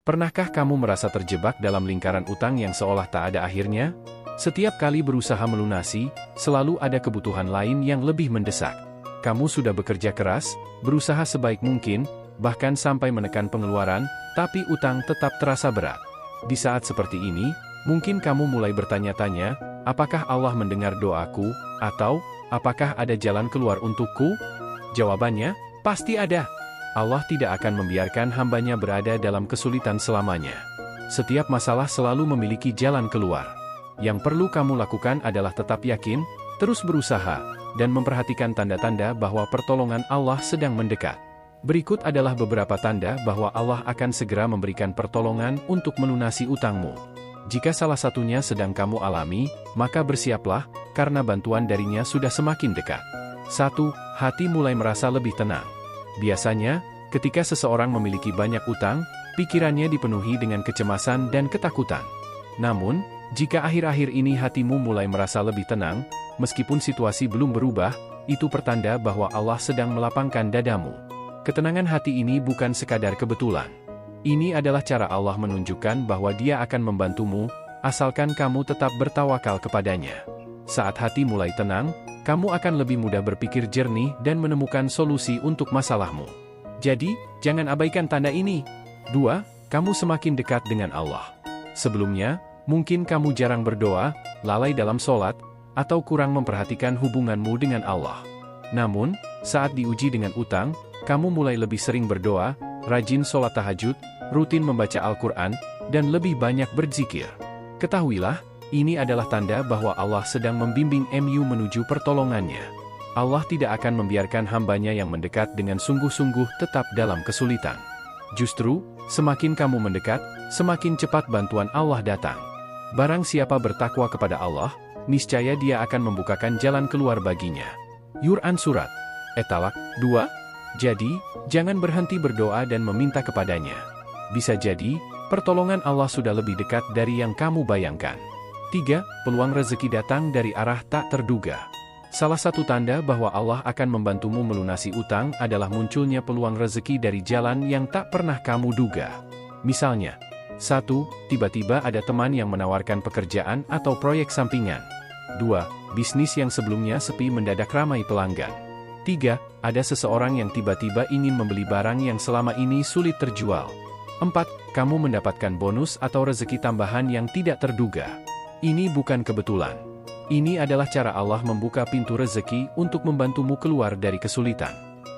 Pernahkah kamu merasa terjebak dalam lingkaran utang yang seolah tak ada akhirnya? Setiap kali berusaha melunasi, selalu ada kebutuhan lain yang lebih mendesak. Kamu sudah bekerja keras, berusaha sebaik mungkin, bahkan sampai menekan pengeluaran, tapi utang tetap terasa berat. Di saat seperti ini, mungkin kamu mulai bertanya-tanya, apakah Allah mendengar doaku, atau apakah ada jalan keluar untukku? Jawabannya, pasti ada. Allah tidak akan membiarkan hambanya berada dalam kesulitan selamanya. Setiap masalah selalu memiliki jalan keluar. Yang perlu kamu lakukan adalah tetap yakin, terus berusaha, dan memperhatikan tanda-tanda bahwa pertolongan Allah sedang mendekat. Berikut adalah beberapa tanda bahwa Allah akan segera memberikan pertolongan untuk melunasi utangmu. Jika salah satunya sedang kamu alami, maka bersiaplah, karena bantuan darinya sudah semakin dekat. 1. Hati mulai merasa lebih tenang. Biasanya, ketika seseorang memiliki banyak utang, pikirannya dipenuhi dengan kecemasan dan ketakutan. Namun, jika akhir-akhir ini hatimu mulai merasa lebih tenang, meskipun situasi belum berubah, itu pertanda bahwa Allah sedang melapangkan dadamu. Ketenangan hati ini bukan sekadar kebetulan. Ini adalah cara Allah menunjukkan bahwa Dia akan membantumu, asalkan kamu tetap bertawakal kepadanya. Saat hati mulai tenang, kamu akan lebih mudah berpikir jernih dan menemukan solusi untuk masalahmu. Jadi, jangan abaikan tanda ini. 2. Kamu semakin dekat dengan Allah. Sebelumnya, mungkin kamu jarang berdoa, lalai dalam sholat, atau kurang memperhatikan hubunganmu dengan Allah. Namun, saat diuji dengan utang, kamu mulai lebih sering berdoa, rajin sholat tahajud, rutin membaca Al-Quran, dan lebih banyak berzikir. Ketahuilah, ini adalah tanda bahwa Allah sedang membimbing MU menuju pertolongannya. Allah tidak akan membiarkan hambanya yang mendekat dengan sungguh-sungguh tetap dalam kesulitan. Justru, semakin kamu mendekat, semakin cepat bantuan Allah datang. Barang siapa bertakwa kepada Allah, niscaya Dia akan membukakan jalan keluar baginya. Quran Surat At-Talaq 2. Jadi, jangan berhenti berdoa dan meminta kepadanya. Bisa jadi, pertolongan Allah sudah lebih dekat dari yang kamu bayangkan. 3. Peluang rezeki datang dari arah tak terduga. Salah satu tanda bahwa Allah akan membantumu melunasi utang adalah munculnya peluang rezeki dari jalan yang tak pernah kamu duga. Misalnya, 1. Tiba-tiba ada teman yang menawarkan pekerjaan atau proyek sampingan. 2. Bisnis yang sebelumnya sepi mendadak ramai pelanggan. 3. Ada seseorang yang tiba-tiba ingin membeli barang yang selama ini sulit terjual. 4. Kamu mendapatkan bonus atau rezeki tambahan yang tidak terduga. Ini bukan kebetulan. Ini adalah cara Allah membuka pintu rezeki untuk membantumu keluar dari kesulitan.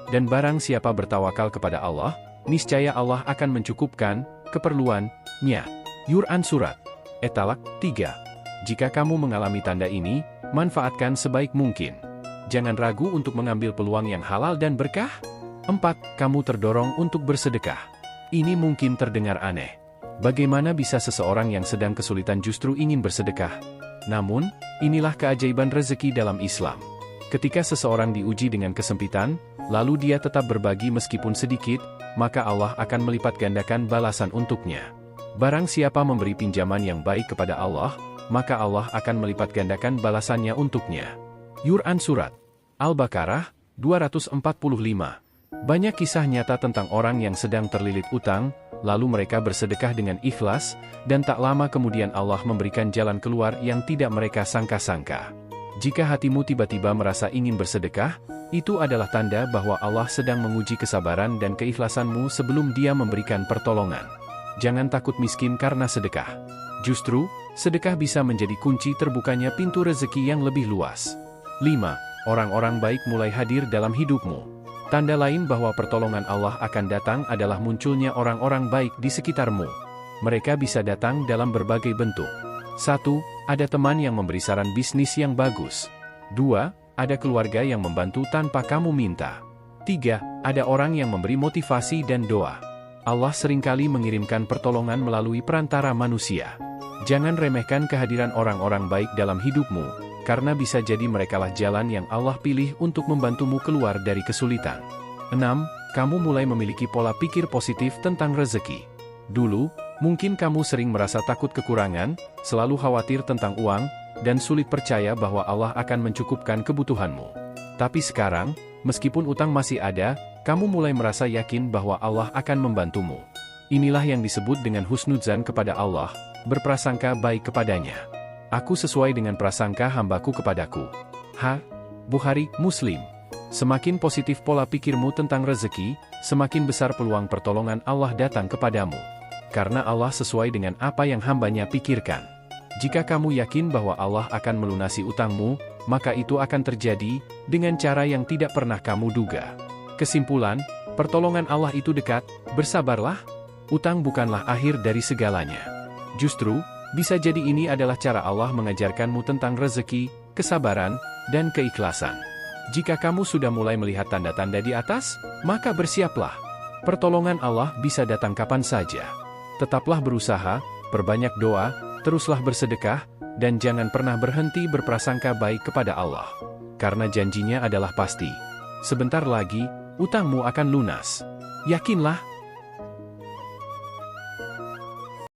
Dan barang siapa bertawakal kepada Allah, niscaya Allah akan mencukupkan keperluannya. Quran Surat At-Talaq 3. Jika kamu mengalami tanda ini, manfaatkan sebaik mungkin. Jangan ragu untuk mengambil peluang yang halal dan berkah. 4. Kamu terdorong untuk bersedekah. Ini mungkin terdengar aneh. Bagaimana bisa seseorang yang sedang kesulitan justru ingin bersedekah? Namun, inilah keajaiban rezeki dalam Islam. Ketika seseorang diuji dengan kesempitan, lalu dia tetap berbagi meskipun sedikit, maka Allah akan melipat gandakan balasan untuknya. Barang siapa memberi pinjaman yang baik kepada Allah, maka Allah akan melipat gandakan balasannya untuknya. Quran Surat Al-Baqarah 245. Banyak kisah nyata tentang orang yang sedang terlilit utang, lalu mereka bersedekah dengan ikhlas, dan tak lama kemudian Allah memberikan jalan keluar yang tidak mereka sangka-sangka. Jika hatimu tiba-tiba merasa ingin bersedekah, itu adalah tanda bahwa Allah sedang menguji kesabaran dan keikhlasanmu sebelum Dia memberikan pertolongan. Jangan takut miskin karena sedekah. Justru, sedekah bisa menjadi kunci terbukanya pintu rezeki yang lebih luas. 5. Orang-orang baik mulai hadir dalam hidupmu. Tanda lain bahwa pertolongan Allah akan datang adalah munculnya orang-orang baik di sekitarmu. Mereka bisa datang dalam berbagai bentuk. 1. Ada teman yang memberi saran bisnis yang bagus. 2. Ada keluarga yang membantu tanpa kamu minta. 3. Ada orang yang memberi motivasi dan doa. Allah seringkali mengirimkan pertolongan melalui perantara manusia. Jangan remehkan kehadiran orang-orang baik dalam hidupmu, karena bisa jadi merekalah jalan yang Allah pilih untuk membantumu keluar dari kesulitan. 6. Kamu mulai memiliki pola pikir positif tentang rezeki. Dulu, mungkin kamu sering merasa takut kekurangan, selalu khawatir tentang uang, dan sulit percaya bahwa Allah akan mencukupkan kebutuhanmu. Tapi sekarang, meskipun utang masih ada, kamu mulai merasa yakin bahwa Allah akan membantumu. Inilah yang disebut dengan husnudzan kepada Allah, berprasangka baik kepadanya. Aku sesuai dengan prasangka hambaku kepadaku. Bukhari, Muslim. Semakin positif pola pikirmu tentang rezeki, semakin besar peluang pertolongan Allah datang kepadamu. Karena Allah sesuai dengan apa yang hambanya pikirkan. Jika kamu yakin bahwa Allah akan melunasi utangmu, maka itu akan terjadi dengan cara yang tidak pernah kamu duga. Kesimpulan, pertolongan Allah itu dekat, bersabarlah. Utang bukanlah akhir dari segalanya. Justru, bisa jadi ini adalah cara Allah mengajarkanmu tentang rezeki, kesabaran, dan keikhlasan. Jika kamu sudah mulai melihat tanda-tanda di atas, maka bersiaplah. Pertolongan Allah bisa datang kapan saja. Tetaplah berusaha, perbanyak doa, teruslah bersedekah, dan jangan pernah berhenti berprasangka baik kepada Allah. Karena janjinya adalah pasti. Sebentar lagi, utangmu akan lunas. Yakinlah.